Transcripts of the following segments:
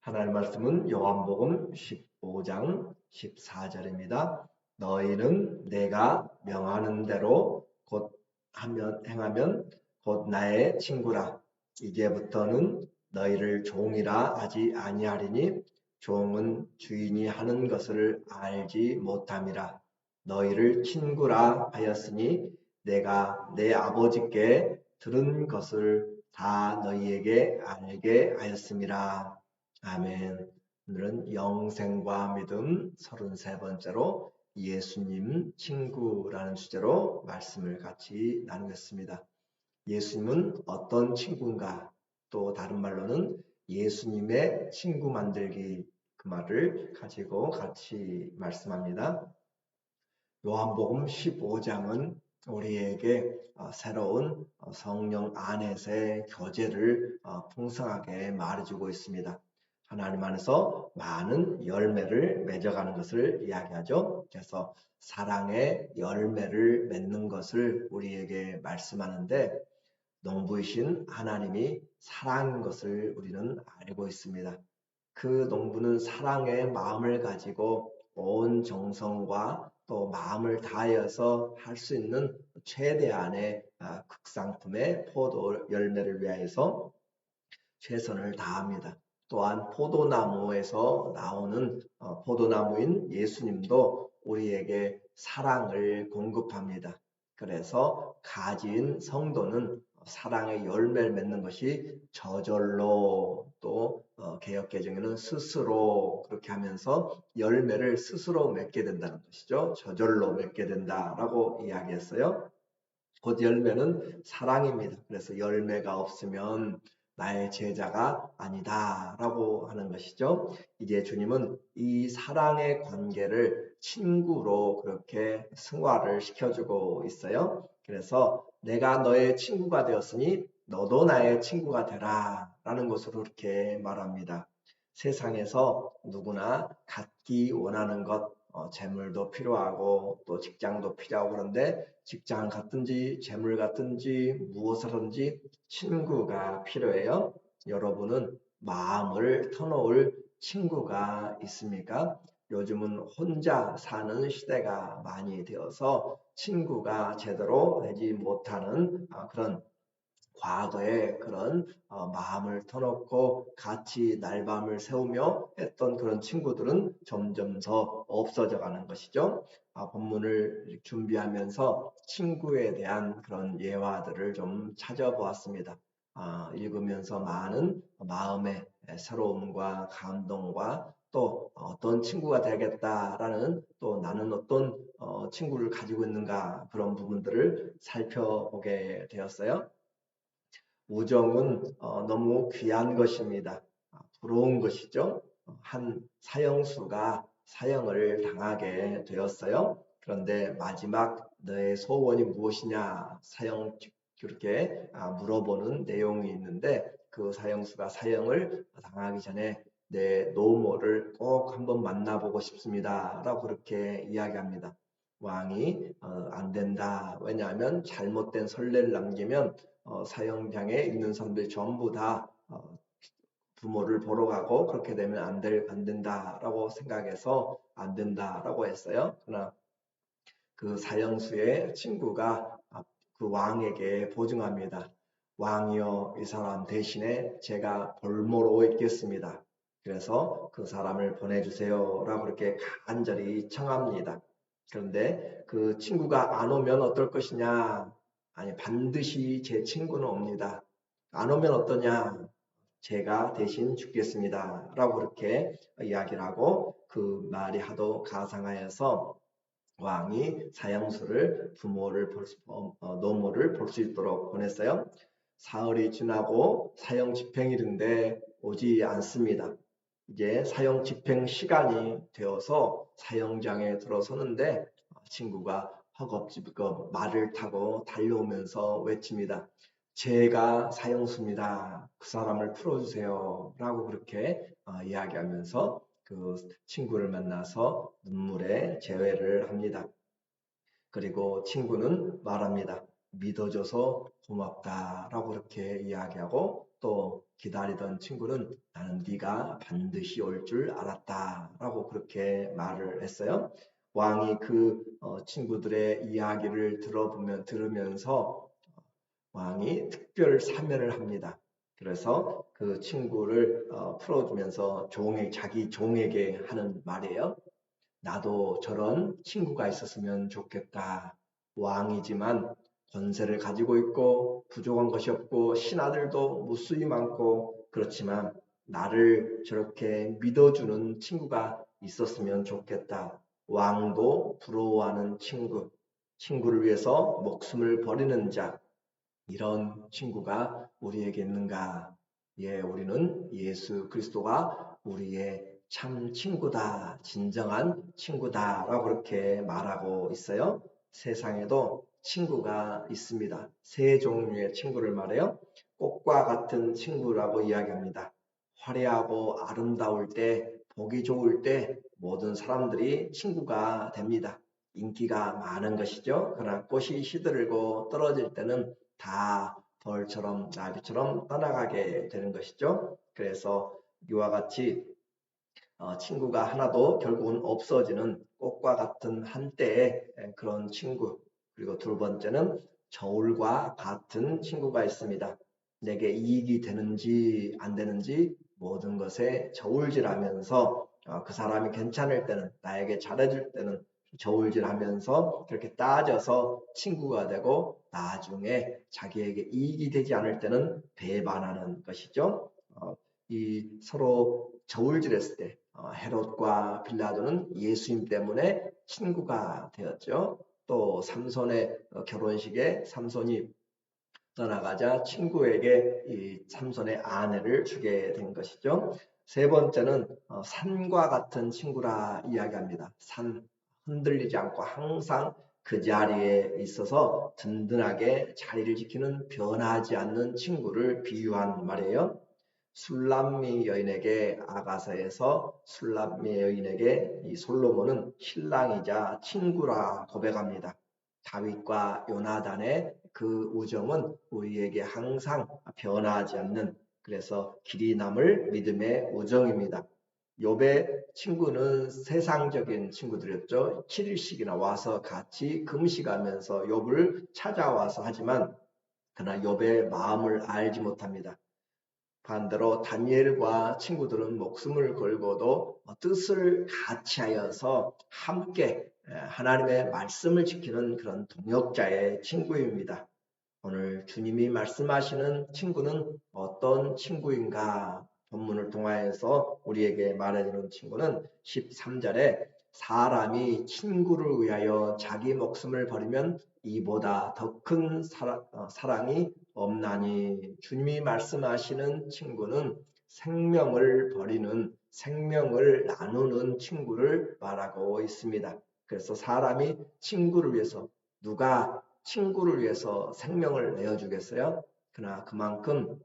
하나님 말씀은 요한복음 15장 14절입니다. 너희는 내가 명하는 대로 곧 행하면 곧 나의 친구라. 이제부터는 너희를 종이라 하지 아니하리니 종은 주인이 하는 것을 알지 못함이라. 너희를 친구라 하였으니 내가 내 아버지께 들은 것을 다 너희에게 알게 하였음이라. 아멘. 오늘은 영생과 믿음 33번째로 예수님 친구라는 주제로 말씀을 같이 나누겠습니다. 예수님은 어떤 친구인가? 또 다른 말로는 예수님의 친구 만들기, 그 말을 가지고 같이 말씀합니다. 요한복음 15장은 우리에게 새로운 성령 안에서의 교제를 풍성하게 말해주고 있습니다. 하나님 안에서 많은 열매를 맺어가는 것을 이야기하죠. 그래서 사랑의 열매를 맺는 것을 우리에게 말씀하는데, 농부이신 하나님이 사랑인 것을 우리는 알고 있습니다. 그 농부는 사랑의 마음을 가지고 온 정성과 또 마음을 다하여서 할 수 있는 최대한의 극상품의 포도 열매를 위하여서 최선을 다합니다. 또한 포도나무에서 나오는 포도나무인 예수님도 우리에게 사랑을 공급합니다. 그래서 가지인 성도는 사랑의 열매를 맺는 것이 저절로, 또 개역개정에는 스스로, 그렇게 하면서 열매를 스스로 맺게 된다는 것이죠. 저절로 맺게 된다라고 이야기했어요. 곧 열매는 사랑입니다. 그래서 열매가 없으면 나의 제자가 아니다 라고 하는 것이죠. 이제 주님은 이 사랑의 관계를 친구로 그렇게 승화를 시켜주고 있어요. 그래서 내가 너의 친구가 되었으니 너도 나의 친구가 되라 라는 것으로 이렇게 말합니다. 세상에서 누구나 갖기 원하는 것, 재물도 필요하고 또 직장도 필요하고, 그런데 직장 같든지 재물 같든지 무엇이든지 친구가 필요해요. 여러분은 마음을 터놓을 친구가 있습니까? 요즘은 혼자 사는 시대가 많이 되어서 친구가 제대로 되지 못하는 그런 과거의 그런 마음을 터놓고 같이 날밤을 새우며 했던 그런 친구들은 점점 더 없어져 가는 것이죠. 본문을 준비하면서 친구에 대한 그런 예화들을 좀 찾아보았습니다. 읽으면서 많은 마음의 새로움과 감동과 또 어떤 친구가 되겠다라는, 또 나는 어떤 친구를 가지고 있는가, 그런 부분들을 살펴보게 되었어요. 우정은 너무 귀한 것입니다. 부러운 것이죠. 한 사형수가 사형을 당하게 되었어요. 그런데 마지막 너의 소원이 무엇이냐, 사형 그렇게 물어보는 내용이 있는데, 그 사형수가 사형을 당하기 전에 내 노모를 꼭 한번 만나보고 싶습니다 라고 그렇게 이야기합니다. 왕이 안 된다. 왜냐하면 잘못된 선례를 남기면 사형장에 있는 사람들이 전부 다 부모를 보러 가고, 그렇게 되면 안 된다라고 생각해서 안 된다라고 했어요. 그러나 그 사형수의 친구가 그 왕에게 보증합니다. 왕이여, 이 사람 대신에 제가 볼모로 있겠습니다. 그래서 그 사람을 보내주세요 라고 그렇게 간절히 청합니다. 그런데 그 친구가 안 오면 어떨 것이냐? 아니, 반드시 제 친구는 옵니다. 안 오면 어떠냐? 제가 대신 죽겠습니다 라고 그렇게 이야기를 하고, 그 말이 하도 가상하여서 왕이 사형수를 노모를 볼 수 있도록 보냈어요. 사흘이 지나고 사형 집행일인데 오지 않습니다. 이제 사형 집행 시간이 되어서 사형장에 들어서는데 친구가 허겁지겁 말을 타고 달려오면서 외칩니다. 제가 사형수입니다. 그 사람을 풀어주세요 라고 그렇게 이야기하면서 그 친구를 만나서 눈물에 재회를 합니다. 그리고 친구는 말합니다. 믿어줘서 고맙다 라고 그렇게 이야기하고, 또 기다리던 친구는 나는 네가 반드시 올 줄 알았다라고 그렇게 말을 했어요. 왕이 그 친구들의 이야기를 들으면서 왕이 특별 사면을 합니다. 그래서 그 친구를 풀어주면서 자기 종에게 하는 말이에요. 나도 저런 친구가 있었으면 좋겠다. 왕이지만 권세를 가지고 있고 부족한 것이 없고 신하들도 무수히 많고 그렇지만 나를 저렇게 믿어주는 친구가 있었으면 좋겠다. 왕도 부러워하는 친구를 위해서 목숨을 버리는 자, 이런 친구가 우리에게 있는가? 예, 우리는 예수 그리스도가 우리의 참 친구다, 진정한 친구다라고 그렇게 말하고 있어요. 세상에도 친구가 있습니다. 세 종류의 친구를 말해요. 꽃과 같은 친구라고 이야기합니다. 화려하고 아름다울 때, 보기 좋을 때 모든 사람들이 친구가 됩니다. 인기가 많은 것이죠. 그러나 꽃이 시들고 떨어질 때는 다 벌처럼 나비처럼 떠나가게 되는 것이죠. 그래서 이와 같이 친구가 하나도 결국은 없어지는 꽃과 같은 한때의 그런 친구. 그리고 두 번째는 저울과 같은 친구가 있습니다. 내게 이익이 되는지 안 되는지 모든 것에 저울질하면서 그 사람이 괜찮을 때는 나에게 잘해줄 때는 저울질하면서 그렇게 따져서 친구가 되고 나중에 자기에게 이익이 되지 않을 때는 배반하는 것이죠. 이 서로 저울질했을 때 헤롯과 빌라도는 예수님 때문에 친구가 되었죠. 또 삼손의 결혼식에 삼손이 떠나가자 친구에게 이 삼손의 아내를 주게 된 것이죠. 세 번째는 산과 같은 친구라 이야기합니다. 산 흔들리지 않고 항상 그 자리에 있어서 든든하게 자리를 지키는 변하지 않는 친구를 비유한 말이에요. 술람미 여인에게 아가서에서 술람미 여인에게 이 솔로몬은 신랑이자 친구라 고백합니다. 다윗과 요나단의 그 우정은 우리에게 항상 변하지 않는 그래서 길이 남을 믿음의 우정입니다. 욥의 친구는 세상적인 친구들이었죠. 7일씩이나 와서 같이 금식하면서 욥을 찾아와서 하지만 그러나 욥의 마음을 알지 못합니다. 반대로 다니엘과 친구들은 목숨을 걸고도 뜻을 같이 하여서 함께 하나님의 말씀을 지키는 그런 동역자의 친구입니다. 오늘 주님이 말씀하시는 친구는 어떤 친구인가? 본문을 통하여서 우리에게 말해주는 친구는 13절에 사람이 친구를 위하여 자기 목숨을 버리면 이보다 더 큰 사랑이 없나니. 주님이 말씀하시는 친구는 생명을 버리는 생명을 나누는 친구를 말하고 있습니다. 그래서 사람이 친구를 위해서 누가 친구를 위해서 생명을 내어주겠어요? 그러나 그만큼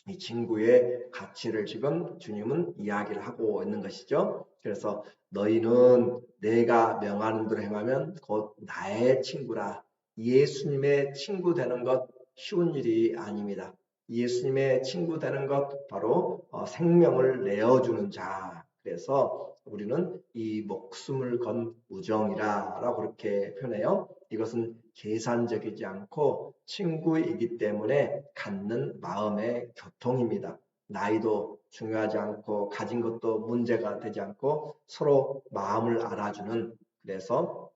이 친구의 가치를 지금 주님은 이야기를 하고 있는 것이죠. 그래서 너희는 내가 명하는 대로 행하면 곧 나의 친구라. 예수님의 친구 되는 것 쉬운 일이 아닙니다. 예수님의 친구 되는 것 바로 생명을 내어주는 자. 그래서 우리는 이 목숨을 건 우정이라고 그렇게 표현해요. 이것은 계산적이지 않고 친구이기 때문에 갖는 마음의 교통입니다. 나이도 중요하지 않고 가진 것도 문제가 되지 않고 서로 마음을 알아주는 그래서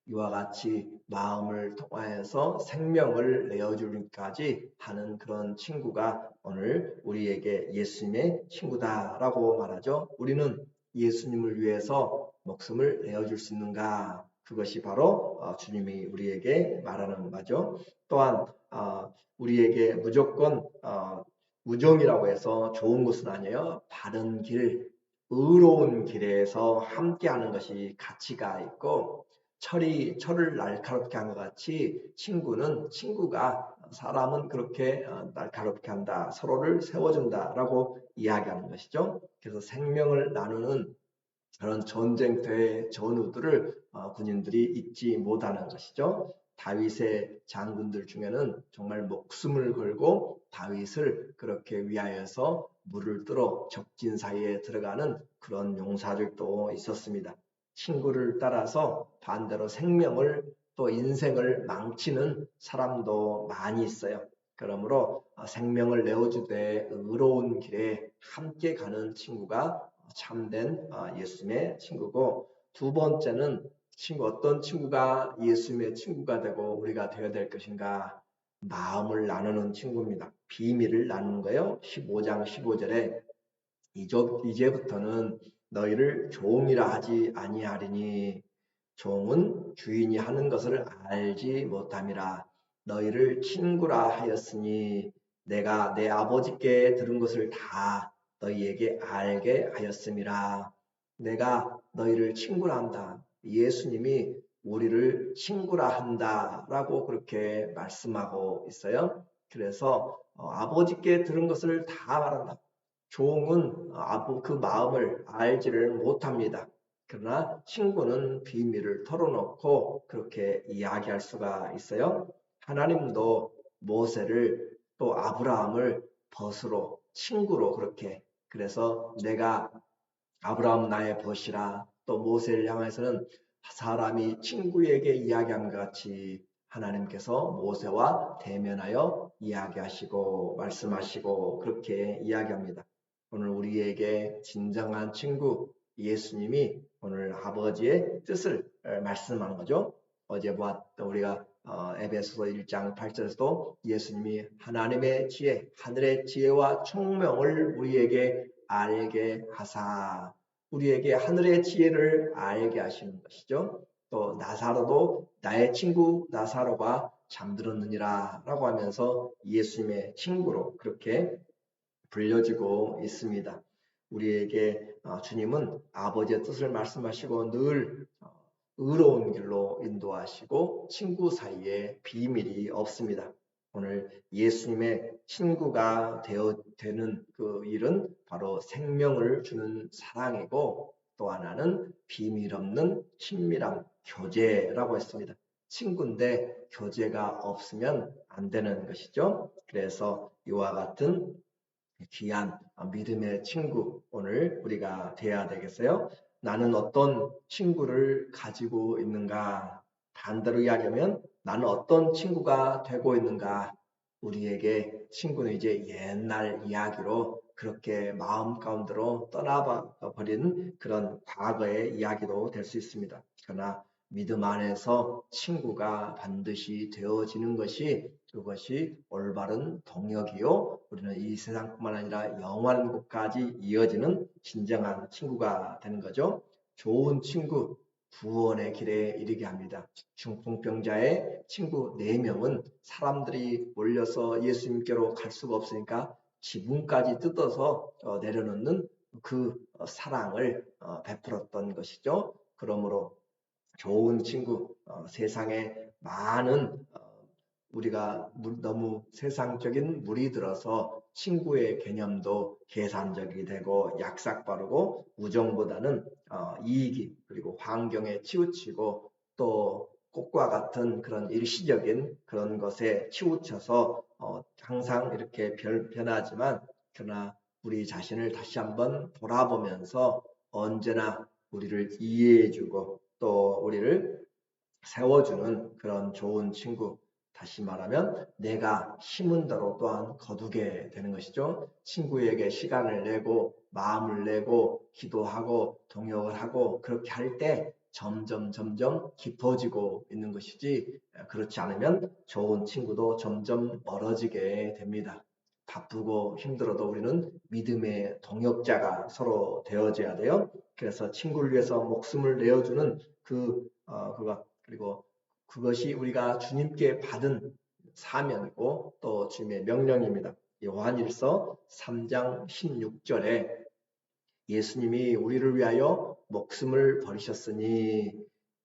이와 같이 마음을 통하여서 생명을 내어주기까지 하는 그런 친구가 오늘 우리에게 예수님의 친구다라고 말하죠. 우리는 예수님을 위해서 목숨을 내어줄 수 있는가? 그것이 바로 주님이 우리에게 말하는 바죠. 또한 우리에게 무조건 우정이라고 해서 좋은 것은 아니에요. 바른 길, 의로운 길에서 함께하는 것이 가치가 있고 철을 날카롭게 한 것 같이 친구가 사람은 그렇게 날카롭게 한다. 서로를 세워준다라고 이야기하는 것이죠. 그래서 생명을 나누는 그런 전쟁터의 전우들을 군인들이 잊지 못하는 것이죠. 다윗의 장군들 중에는 정말 목숨을 걸고 다윗을 그렇게 위하여서 물을 뚫어 적진 사이에 들어가는 그런 용사들도 있었습니다. 친구를 따라서 반대로 생명을 또 인생을 망치는 사람도 많이 있어요. 그러므로 생명을 내어주되 의로운 길에 함께 가는 친구가 참된 예수님의 친구고, 두 번째는 어떤 친구가 예수님의 친구가 되고 우리가 되어야 될 것인가? 마음을 나누는 친구입니다. 비밀을 나누는 거예요. 15장 15절에 이제부터는 너희를 종이라 하지 아니하리니 종은 주인이 하는 것을 알지 못함이라. 너희를 친구라 하였으니 내가 내 아버지께 들은 것을 다 너희에게 알게 하였음이라. 내가 너희를 친구라 한다. 예수님이 우리를 친구라 한다라고 그렇게 말씀하고 있어요. 그래서 아버지께 들은 것을 다 말한다. 종은 그 마음을 알지를 못합니다. 그러나 친구는 비밀을 털어놓고 그렇게 이야기할 수가 있어요. 하나님도 모세를 또 아브라함을 벗으로 친구로 그렇게, 그래서 내가 아브라함 나의 벗이라, 또 모세를 향해서는 사람이 친구에게 이야기한 것 같이 하나님께서 모세와 대면하여 이야기하시고 말씀하시고 그렇게 이야기합니다. 오늘 우리에게 진정한 친구 예수님이 오늘 아버지의 뜻을 말씀한 거죠. 어제 보았던 우리가 에베소서 1장 8절에서도 예수님이 하나님의 지혜, 하늘의 지혜와 총명을 우리에게 알게 하사, 우리에게 하늘의 지혜를 알게 하시는 것이죠. 또 나사로도 나의 친구 나사로가 잠들었느니라 라고 하면서 예수님의 친구로 그렇게 불려지고 있습니다. 우리에게 주님은 아버지의 뜻을 말씀하시고 늘 의로운 길로 인도하시고 친구 사이에 비밀이 없습니다. 오늘 예수님의 친구가 되는 그 일은 바로 생명을 주는 사랑이고, 또 하나는 비밀 없는 친밀함, 교제라고 했습니다. 친구인데 교제가 없으면 안 되는 것이죠. 그래서 이와 같은 귀한 믿음의 친구 오늘 우리가 돼야 되겠어요. 나는 어떤 친구를 가지고 있는가? 반대로 이야기하면 나는 어떤 친구가 되고 있는가? 우리에게 친구는 이제 옛날 이야기로 그렇게 마음 가운데로 떠나버린 그런 과거의 이야기도 될 수 있습니다. 그러나 믿음 안에서 친구가 반드시 되어지는 것이, 그것이 올바른 동역이요, 우리는 이 세상뿐만 아니라 영원한 곳까지 이어지는 진정한 친구가 되는 거죠. 좋은 친구, 구원의 길에 이르게 합니다. 중풍병자의 친구 4명은 사람들이 몰려서 예수님께로 갈 수가 없으니까 지붕까지 뜯어서 내려놓는 그 사랑을 베풀었던 것이죠. 그러므로 좋은 친구, 세상에 많은 우리가 너무 세상적인 물이 들어서 친구의 개념도 계산적이 되고 약삭빠르고 우정보다는 이익이, 그리고 환경에 치우치고 또 꽃과 같은 그런 일시적인 그런 것에 치우쳐서 항상 이렇게 변하지만, 그러나 우리 자신을 다시 한번 돌아보면서 언제나 우리를 이해해주고 또 우리를 세워주는 그런 좋은 친구, 다시 말하면 내가 심은 대로 또한 거두게 되는 것이죠. 친구에게 시간을 내고 마음을 내고 기도하고 동역을 하고 그렇게 할 때 점점 깊어지고 있는 것이지, 그렇지 않으면 좋은 친구도 점점 멀어지게 됩니다. 바쁘고 힘들어도 우리는 믿음의 동역자가 서로 되어져야 돼요. 그래서 친구를 위해서 목숨을 내어주는 그리고 그것이 우리가 주님께 받은 사명이고 또 주님의 명령입니다. 요한일서 3장 16절에 예수님이 우리를 위하여 목숨을 버리셨으니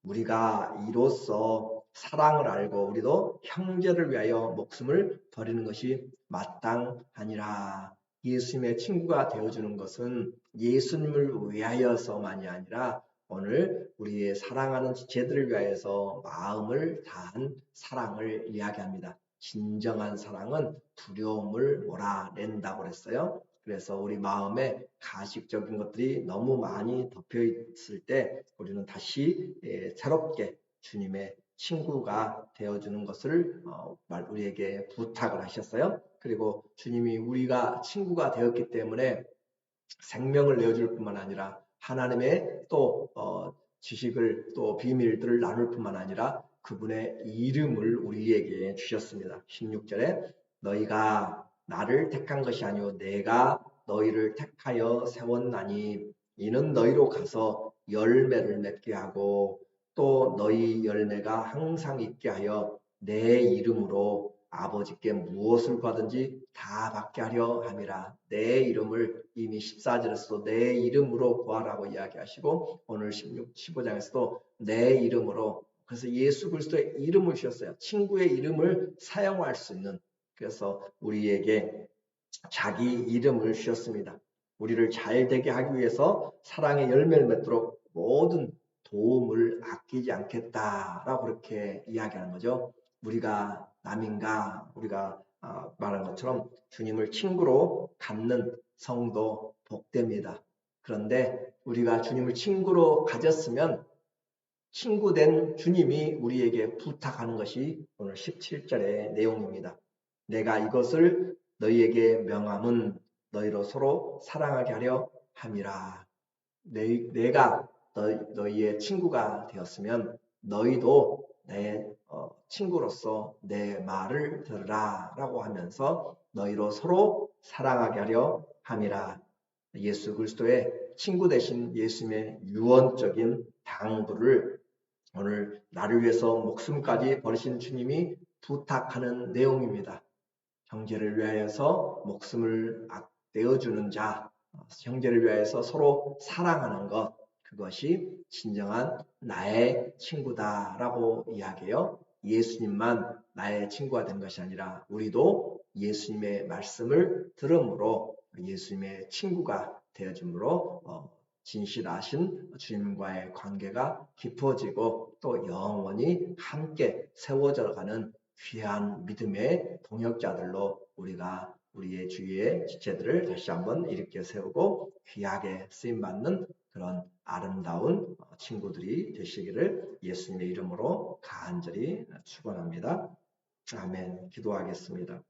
우리가 이로써 사랑을 알고 우리도 형제를 위하여 목숨을 버리는 것이 마땅하니라. 예수님의 친구가 되어주는 것은 예수님을 위하여서만이 아니라 오늘 우리의 사랑하는 지체들을 위하여서 마음을 다한 사랑을 이야기합니다. 진정한 사랑은 두려움을 몰아낸다고 그랬어요. 그래서 우리 마음에 가식적인 것들이 너무 많이 덮여 있을 때 우리는 다시 새롭게 주님의 친구가 되어주는 것을 우리에게 부탁을 하셨어요. 그리고 주님이 우리가 친구가 되었기 때문에 생명을 내어줄 뿐만 아니라 하나님의 또 지식을 또 비밀들을 나눌 뿐만 아니라 그분의 이름을 우리에게 주셨습니다. 16절에 너희가 나를 택한 것이 아니오 내가 너희를 택하여 세웠나니 이는 너희로 가서 열매를 맺게 하고 또 너희 열매가 항상 있게 하여 내 이름으로 아버지께 무엇을 구하든지 다 받게 하려 함이라. 내 이름을 이미 14절에서도 내 이름으로 구하라고 이야기하시고 오늘 16, 15장에서도 내 이름으로 그래서 예수 그리스도의 이름을 주셨어요. 친구의 이름을 사용할 수 있는 그래서 우리에게 자기 이름을 주셨습니다. 우리를 잘 되게 하기 위해서 사랑의 열매를 맺도록 모든 도움을 아끼지 않겠다라고 그렇게 이야기하는 거죠. 우리가 남인가 우리가 말한 것처럼 주님을 친구로 갖는 성도 복됩니다. 그런데 우리가 주님을 친구로 가졌으면 친구된 주님이 우리에게 부탁하는 것이 오늘 17절의 내용입니다. 내가 이것을 너희에게 명함은 너희로 서로 사랑하게 하려 함이라. 내가 너희의 친구가 되었으면 너희도 내 친구로서 내 말을 들으라 라고 하면서 너희로 서로 사랑하게 하려 함이라. 예수 그리스도의 친구 되신 예수님의 유언적인 당부를 오늘 나를 위해서 목숨까지 버리신 주님이 부탁하는 내용입니다. 형제를 위하여서 목숨을 내어주는 자, 형제를 위하여서 서로 사랑하는 것, 그것이 진정한 나의 친구다라고 이야기해요. 예수님만 나의 친구가 된 것이 아니라 우리도 예수님의 말씀을 들음으로 예수님의 친구가 되어줌으로 진실하신 주님과의 관계가 깊어지고 또 영원히 함께 세워져가는 귀한 믿음의 동역자들로 우리가 우리의 주위의 지체들을 다시 한번 일으켜 세우고 귀하게 쓰임받는 그런 아름다운 친구들이 되시기를 예수님의 이름으로 간절히 축원합니다. 아멘. 기도하겠습니다.